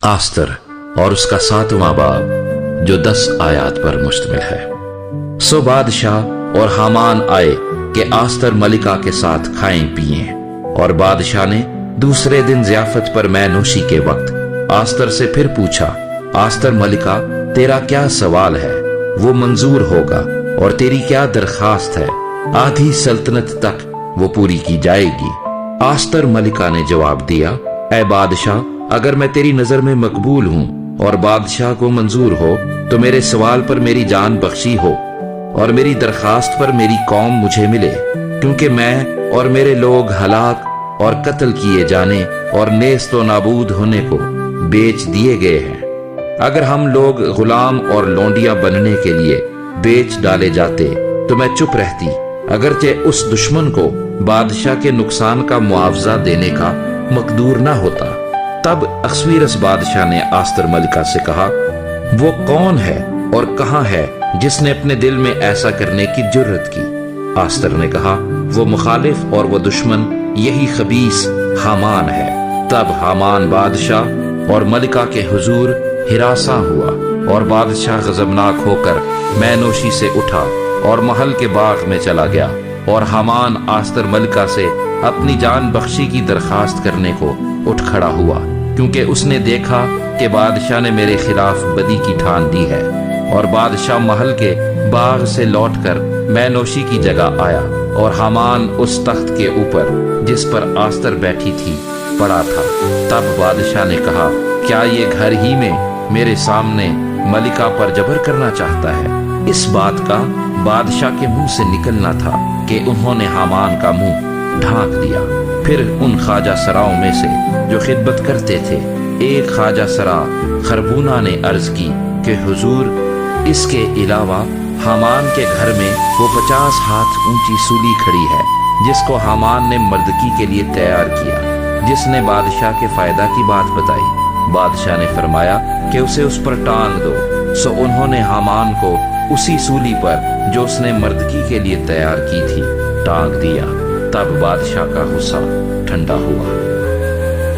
आस्तर और उसका 7वां बाब जो 10 आयात पर मुश्तमिल है। सो बादशाह और हामान आए कि आस्तर मलिका के साथ खाएं पिएं, और बादशाह ने दूसरे दिन ज़ियाफत पर मैनोशी के वक्त आस्तर से फिर पूछा, आस्तर मलिका, तेरा क्या सवाल है, वो मंजूर होगा, और तेरी क्या दरखास्त है, आधी सल्तनत तक वो पूरी की जाएगी। आस्तर मलिका ने जवाब दिया, ऐ बादशाह, अगर मैं तेरी नजर में मकबूल हूँ और बादशाह को मंजूर हो तो मेरे सवाल पर मेरी जान बख्शी हो और मेरी दरखास्त पर मेरी कौम मुझे मिले, क्योंकि मैं और मेरे लोग हलाक और कत्ल किए जाने और नेस्त व नाबूद होने को बेच दिए गए हैं। अगर हम लोग गुलाम और लौंडिया बनने के लिए बेच डाले जाते तो मैं चुप रहती, अगरचे उस दुश्मन को बादशाह के नुकसान का मुआवजा देने का मकदूर ना होता। तब अख्सवीरस बादशाह ने आस्तर मलिका से कहा, वो कौन है और कहाँ है जिसने अपने दिल में ऐसा करने की जुर्रत की? आस्तर ने कहा, वो मुखालिफ और वो दुश्मन यही खबीस हामान है। तब हामान बादशाह और मलिका के हुजूर हिरासा हुआ और बादशाह गजबनाक होकर मैनोशी से उठा और महल के बाग में चला गया, और हामान आस्तर मलिका से अपनी जान बख्शी की दरखास्त करने को उठ खड़ा हुआ, क्योंकि उसने देखा कि बादशाह ने मेरे खिलाफ बदी की ठान दी है। और बादशाह महल के बाग से लौटकर मैनोशी की जगह आया, और हामान उस तख्त के ऊपर जिस पर आस्तर बैठी थी पड़ा था। तब बादशाह ने कहा, क्या ये घर ही में मेरे सामने मलिका पर जबर करना चाहता है? इस बात का बादशाह के मुंह से निकलना था कि उन्होंने हामान का मुंह ढांक दिया। फिर उन ख्वाजा सराओं में से जो खिदमत करते थे, एक ख्वाजा सरा खरबूना ने अर्ज की कि हुजूर, इसके अलावा हामान के घर में वो 50 हाथ ऊंची सूली खड़ी है जिसको हामान ने मर्दकी के लिए तैयार किया, जिसने बादशाह के फायदा की बात बताई। बादशाह ने फरमाया कि उसे उस पर टांग दो। सो उन्होंने हामान को उसी सूली पर जो उसने मर्दकी के लिए तैयार की थी टांग दिया। तब बादशाह का गुस्सा ठंडा हुआ।